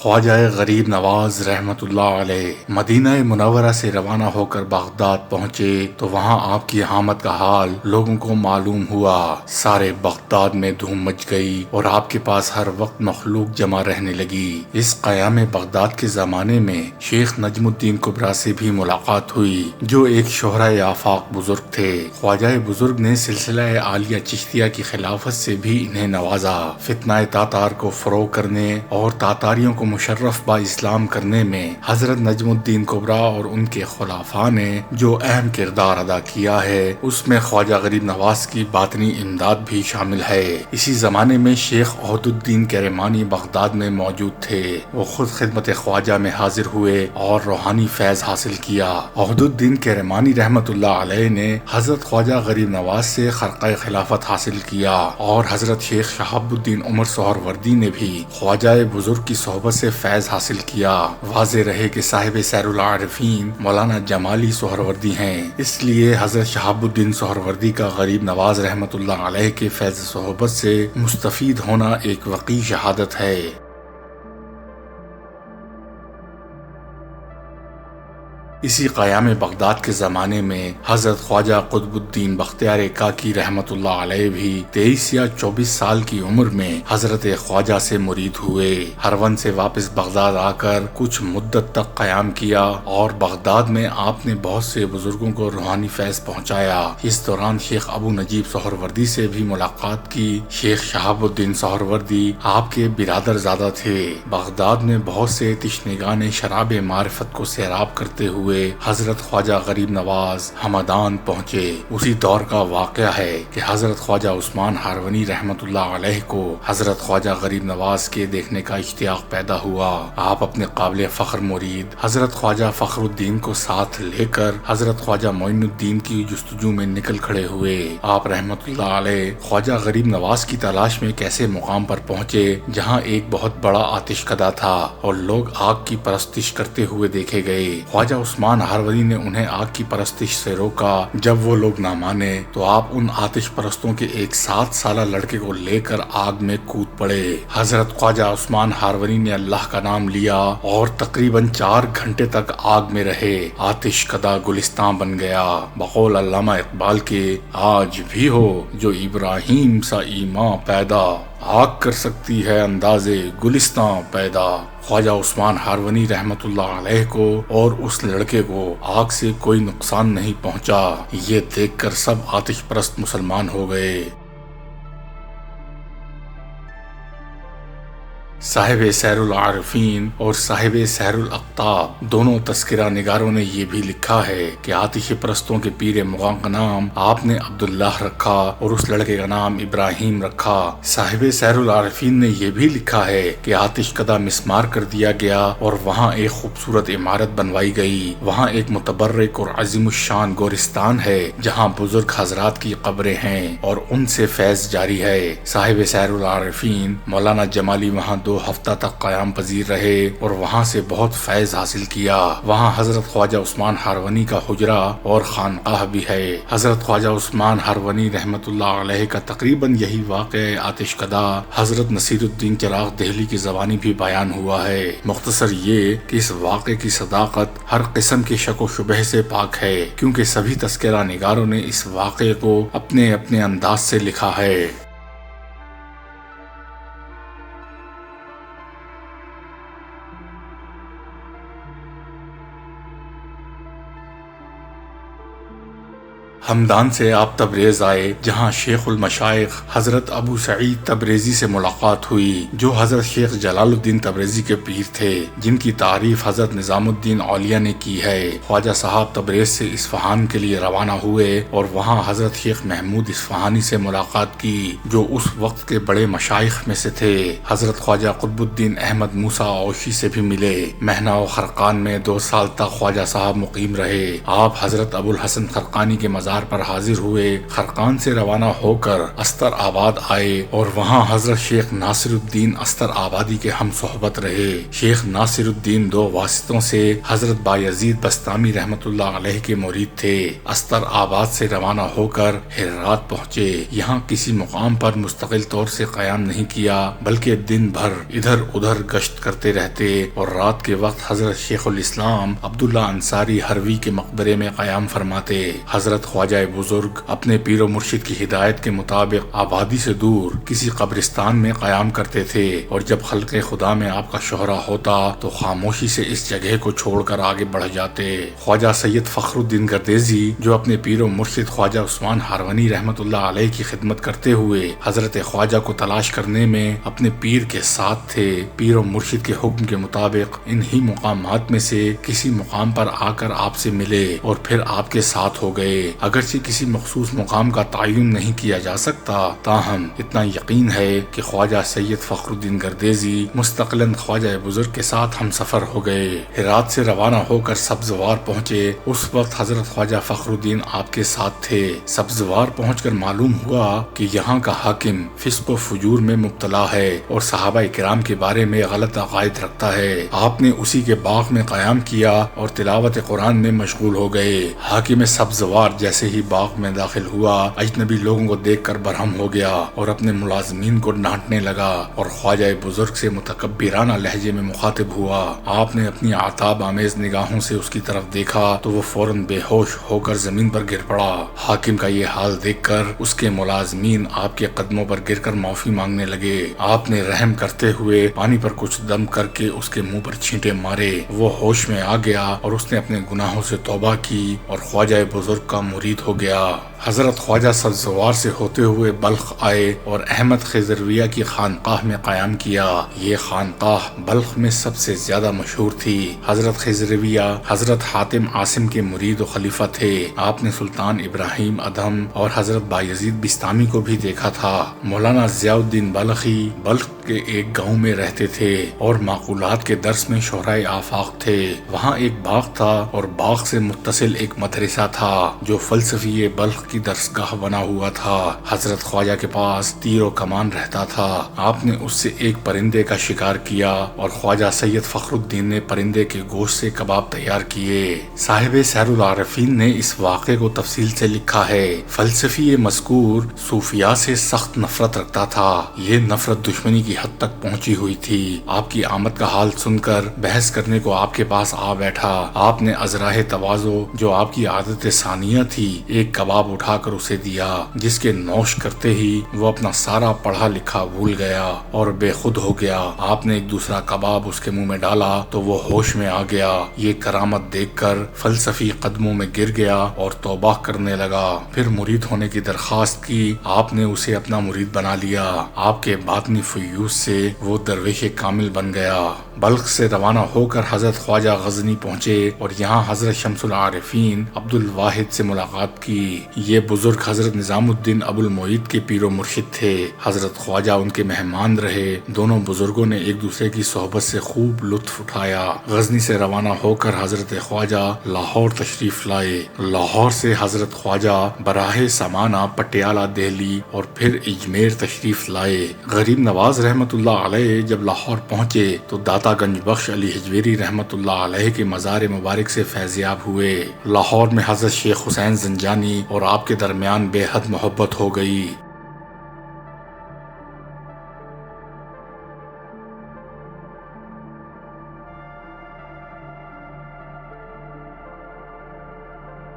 خواجہ غریب نواز رحمت اللہ علیہ مدینہ منورہ سے روانہ ہو کر بغداد پہنچے تو وہاں آپ کی آمد کا حال لوگوں کو معلوم ہوا۔ سارے بغداد میں دھوم مچ گئی اور آپ کے پاس ہر وقت مخلوق جمع رہنے لگی۔ اس قیام بغداد کے زمانے میں شیخ نجم الدین کبریٰ سے بھی ملاقات ہوئی جو ایک شہرۂ آفاق بزرگ تھے۔ خواجہ بزرگ نے سلسلہ عالیہ چشتیہ کی خلافت سے بھی انہیں نوازا۔ فتنہ تاتار کو فروغ کرنے اور تاتاریوں کو مشرف با اسلام کرنے میں حضرت نجم الدین کبریٰ اور ان کے خلفاء نے جو اہم کردار ادا کیا ہے اس میں خواجہ غریب نواز کی باطنی امداد بھی شامل ہے۔ اسی زمانے میں شیخ عہد الدین کرمانی بغداد میں موجود تھے۔ وہ خود خدمت خواجہ میں حاضر ہوئے اور روحانی فیض حاصل کیا۔ عہد الدین کرمانی رحمت اللہ علیہ نے حضرت خواجہ غریب نواز سے خرقہ خلافت حاصل کیا اور حضرت شیخ شہاب الدین عمر سہروردی نے بھی خواجہ بزرگ کی صحبت سے فیض حاصل کیا۔ واضح رہے کہ صاحب سیر العارفین مولانا جمالی سہروردی ہیں، اس لیے حضرت شہاب الدین سہروردی کا غریب نواز رحمت اللہ علیہ کے فیض صحبت سے مستفید ہونا ایک وقیع شہادت ہے۔ اسی قیام بغداد کے زمانے میں حضرت خواجہ قطب الدین بختیار کاکی رحمت اللہ علیہ بھی 23 یا 24 سال کی عمر میں حضرت خواجہ سے مرید ہوئے۔ ہرون سے واپس بغداد آ کر کچھ مدت تک قیام کیا اور بغداد میں آپ نے بہت سے بزرگوں کو روحانی فیض پہنچایا۔ اس دوران شیخ ابو نجیب سہروردی سے بھی ملاقات کی۔ شیخ شہاب الدین سہروردی آپ کے برادر زادہ تھے۔ بغداد میں بہت سے تشنگان شراب معرفت کو سیراب کرتے ہوئے حضرت خواجہ غریب نواز ہمدان پہنچے۔ اسی دور کا واقعہ ہے کہ حضرت خواجہ عثمان ہارونی رحمت اللہ علیہ کو حضرت خواجہ غریب نواز کے دیکھنے کا اشتیاق پیدا ہوا۔ آپ اپنے قابل فخر مرید حضرت خواجہ فخر الدین کو ساتھ لے کر حضرت خواجہ معین الدین کی جستجو میں نکل کھڑے ہوئے۔ آپ رحمت اللہ علیہ خواجہ غریب نواز کی تلاش میں کیسے مقام پر پہنچے جہاں ایک بہت بڑا آتش کدہ تھا اور لوگ آگ کی پرستش کرتے ہوئے دیکھے گئے۔ خواجہ عثمان ہارونی نے انہیں آگ کی پرستش سے روکا۔ جب وہ لوگ نہ مانے تو آپ ان آتش پرستوں کے ایک 7 سالہ لڑکے کو لے کر آگ میں کود پڑے۔ حضرت خواجہ عثمان ہارونی نے اللہ کا نام لیا اور تقریباً 4 گھنٹے تک آگ میں رہے۔ آتش کدہ گلستان بن گیا۔ بقول علامہ اقبال کے آج بھی ہو جو ابراہیم سا ایمان پیدا، آگ کر سکتی ہے اندازے گلستان پیدا۔ خواجہ عثمان ہارونی رحمت اللہ علیہ کو اور اس لڑکے کو آگ سے کوئی نقصان نہیں پہنچا۔ یہ دیکھ کر سب آتش پرست مسلمان ہو گئے۔ صاحب سیر العارفین اور صاحب سیر الاقطاب دونوں تذکرہ نگاروں نے یہ بھی لکھا ہے کہ آتش پرستوں کے پیر مغاں کا نام آپ نے عبداللہ رکھا اور اس لڑکے کا نام ابراہیم رکھا۔ صاحب سیر العارفین نے یہ بھی لکھا ہے کہ آتش کدہ مسمار کر دیا گیا اور وہاں ایک خوبصورت عمارت بنوائی گئی۔ وہاں ایک متبرک اور عظیم الشان گورستان ہے جہاں بزرگ حضرات کی قبریں ہیں اور ان سے فیض جاری ہے۔ صاحب سیر العارفین مولانا جمالی وہاں 2 ہفتہ تک قیام پذیر رہے اور وہاں سے بہت فیض حاصل کیا۔ وہاں حضرت خواجہ عثمان ہارونی کا حجرہ اور خانقاہ بھی ہے۔ حضرت خواجہ عثمان ہارونی رحمت اللہ علیہ کا تقریباً یہی واقعہ آتش کدہ حضرت نصیر الدین چراغ دہلی کی زبانی بھی بیان ہوا ہے۔ مختصر یہ کہ اس واقعے کی صداقت ہر قسم کے شک و شبہ سے پاک ہے کیونکہ سبھی تذکرہ نگاروں نے اس واقعے کو اپنے اپنے انداز سے لکھا ہے۔ ہمدان سے آپ تبریز آئے جہاں شیخ المشائخ حضرت ابو سعید تبریزی سے ملاقات ہوئی جو حضرت شیخ جلال الدین تبریزی کے پیر تھے جن کی تعریف حضرت نظام الدین اولیاء نے کی ہے۔ خواجہ صاحب تبریز سے اصفہان کے لیے روانہ ہوئے اور وہاں حضرت شیخ محمود اصفہانی سے ملاقات کی جو اس وقت کے بڑے مشائخ میں سے تھے۔ حضرت خواجہ قطب الدین احمد موسیٰ اوشی سے بھی ملے۔ مہنہ و خرقان میں 2 سال تک خواجہ صاحب مقیم رہے۔ آپ حضرت ابو الحسن خرقانی کے مزار بہار پر حاضر ہوئے، خرقان سے روانہ ہو کر استر آباد آئے اور وہاں حضرت شیخ ناصر الدین استر آبادی کے ہم صحبت رہے۔ شیخ ناصر الدین 2 واسطوں سے حضرت بایزید بسطامی رحمت اللہ علیہ کے مرید تھے۔ استر آباد سے روانہ ہو کر ہرات پہنچے۔ یہاں کسی مقام پر مستقل طور سے قیام نہیں کیا، بلکہ دن بھر ادھر ادھر گشت کرتے رہتے اور رات کے وقت حضرت شیخ الاسلام عبداللہ انصاری ہروی کے مقبرے میں قیام فرماتے۔ حضرت خواجہ بزرگ اپنے پیر و مرشد کی ہدایت کے مطابق آبادی سے دور کسی قبرستان میں قیام کرتے تھے، اور جب خلق خدا میں آپ کا شہرہ ہوتا تو خاموشی سے اس جگہ کو چھوڑ کر آگے بڑھ جاتے۔ خواجہ سید فخر الدین گردیزی جو اپنے پیر و مرشد خواجہ عثمان ہارونی رحمت اللہ علیہ کی خدمت کرتے ہوئے حضرت خواجہ کو تلاش کرنے میں اپنے پیر کے ساتھ تھے، پیر و مرشد کے حکم کے مطابق انہی مقامات میں سے کسی مقام پر آ کر آپ سے ملے اور پھر آپ کے ساتھ ہو گئے۔ اگرچہ کسی مخصوص مقام کا تعین نہیں کیا جا سکتا، تاہم اتنا یقین ہے کہ خواجہ سید فخر الدین گردیزی مستقلاً خواجہ بزرگ کے ساتھ ہم سفر ہو گئے۔ ہرات سے روانہ ہو کر سبزوار پہنچے۔ اس وقت حضرت خواجہ فخر الدین آپ کے ساتھ تھے۔ سبزوار پہنچ کر معلوم ہوا کہ یہاں کا حاکم فسق و فجور میں مبتلا ہے اور صحابہ کرام کے بارے میں غلط عقائد رکھتا ہے۔ آپ نے اسی کے باغ میں قیام کیا اور تلاوت قرآن میں مشغول ہو گئے۔ حاکم سبزوار جیسے ہی باغ میں داخل ہوا، اجنبی لوگوں کو دیکھ کر برہم ہو گیا اور اپنے ملازمین کو ڈانٹنے لگا اور خواجہ بزرگ سے متکبرانہ لہجے میں مخاطب ہوا۔ آپ نے اپنی عتاب آمیز نگاہوں سے اس کی طرف دیکھا تو وہ فوراً بے ہوش ہو کر زمین پر گر پڑا۔ حاکم کا یہ حال دیکھ کر اس کے ملازمین آپ کے قدموں پر گر کر معافی مانگنے لگے۔ آپ نے رحم کرتے ہوئے پانی پر کچھ دم کر کے اس کے منہ پر چھینٹے مارے۔ وہ ہوش میں آ گیا اور اس نے اپنے گناہوں سے توبہ کی اور خواجہ بزرگ کا مرید ہو گیا۔ حضرت خواجہ سبزوار سے ہوتے ہوئے بلخ آئے اور احمد خضرویہ کی خانقاہ میں قیام کیا۔ یہ خانقاہ بلخ میں سب سے زیادہ مشہور تھی۔ حضرت خضرویہ حضرت حاتم عاصم کے مرید و خلیفہ تھے۔ آپ نے سلطان ابراہیم ادھم اور حضرت بایزید بسطامی کو بھی دیکھا تھا۔ مولانا ضیاء الدین بلخی بلخ کے ایک گاؤں میں رہتے تھے اور معقولات کے درس میں شہرائے آفاق تھے۔ وہاں ایک باغ تھا اور باغ سے متصل ایک مدرسہ تھا جو فلسفی بلخ کی درسگاہ بنا ہوا تھا۔ حضرت خواجہ کے پاس تیر و کمان رہتا تھا۔ آپ نے اس سے ایک پرندے کا شکار کیا اور خواجہ سید فخر الدین نے پرندے کے گوشت سے کباب تیار کیے۔ صاحب سیر العارفین نے اس واقعے کو تفصیل سے لکھا ہے۔ فلسفی مذکور صوفیاء سے سخت نفرت رکھتا تھا۔ یہ نفرت دشمنی کی حد تک پہنچی ہوئی تھی۔ آپ کی آمد کا حال سن کر بحث کرنے کو آپ کے پاس آ بیٹھا۔ آپ نے ازراہ تواضع جو آپ کی عادت ثانیہ تھی ایک کباب اٹھا کر اسے دیا، جس کے نوش کرتے ہی وہ اپنا سارا پڑھا لکھا بھول گیا اور بے خود ہو گیا۔ آپ نے ایک دوسرا کباب اس کے منہ میں ڈالا تو وہ ہوش میں آ گیا۔ یہ کرامت دیکھ کر فلسفی قدموں میں گر گیا اور توبہ کرنے لگا۔ پھر مرید ہونے کی درخواست کی۔ آپ نے اسے اپنا مرید بنا لیا۔ آپ کے باطنی فیوز سے وہ درویش کامل بن گیا۔ بلخ سے روانہ ہو کر حضرت خواجہ غزنی پہنچے اور یہاں حضرت شمس العارفین عبد الواحد سے ملاقات کی۔ یہ بزرگ حضرت نظام الدین ابو المعید کے پیر و مرشد تھے۔ حضرت خواجہ ان کے مہمان رہے۔ دونوں بزرگوں نے ایک دوسرے کی صحبت سے خوب لطف اٹھایا۔ غزنی سے روانہ ہو کر حضرت خواجہ لاہور تشریف لائے۔ لاہور سے حضرت خواجہ براہ سمانہ پٹیالہ دہلی اور پھر اجمیر تشریف لائے۔ غریب نواز رحمت اللہ علیہ جب لاہور پہنچے تو داتا گنج بخش علی حجویری رحمت اللہ علیہ کے مزار مبارک سے فیضیاب ہوئے۔ لاہور میں حضرت شیخ حسین زنجانی اور آپ کے درمیان بے حد محبت ہو گئی۔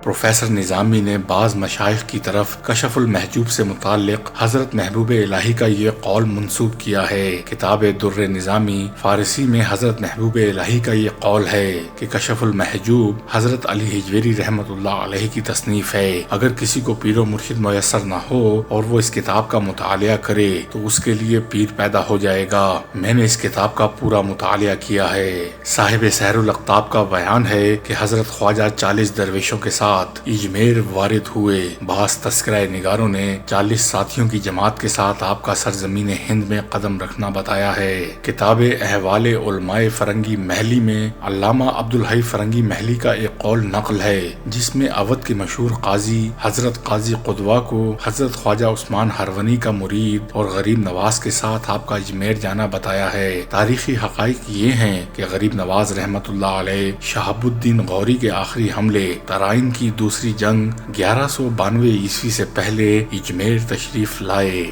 پروفیسر نظامی نے بعض مشائخ کی طرف کشف المحجوب سے متعلق حضرت محبوب الہی کا یہ قول منسوب کیا ہے۔ کتاب در نظامی فارسی میں حضرت محبوب الہی کا یہ قول ہے کہ کشف المحجوب حضرت علی حجویری رحمت اللہ علیہ کی تصنیف ہے۔ اگر کسی کو پیر و مرشد میسر نہ ہو اور وہ اس کتاب کا مطالعہ کرے تو اس کے لیے پیر پیدا ہو جائے گا۔ میں نے اس کتاب کا پورا مطالعہ کیا ہے۔ صاحب سیر الاقطاب کا بیان ہے کہ حضرت خواجہ 40 درویشوں کے ساتھ ساتھ اجمیر وارد ہوئے۔ بعض تذکرہ نگاروں نے 40 ساتھیوں کی جماعت کے ساتھ آپ کا سرزمین ہند میں قدم رکھنا بتایا ہے۔ کتاب احوال علماء فرنگی محلی میں علامہ عبدالحی فرنگی محلی کا ایک قول نقل ہے، جس میں اودھ کے مشہور قاضی حضرت قاضی قدوہ کو حضرت خواجہ عثمان ہرونی کا مرید اور غریب نواز کے ساتھ آپ کا اجمیر جانا بتایا ہے۔ تاریخی حقائق یہ ہیں کہ غریب نواز رحمت اللہ علیہ شہاب الدین غوری کے آخری حملے ترائن کی دوسری جنگ 1192 عیسوی سے پہلے اجمیر تشریف لائے۔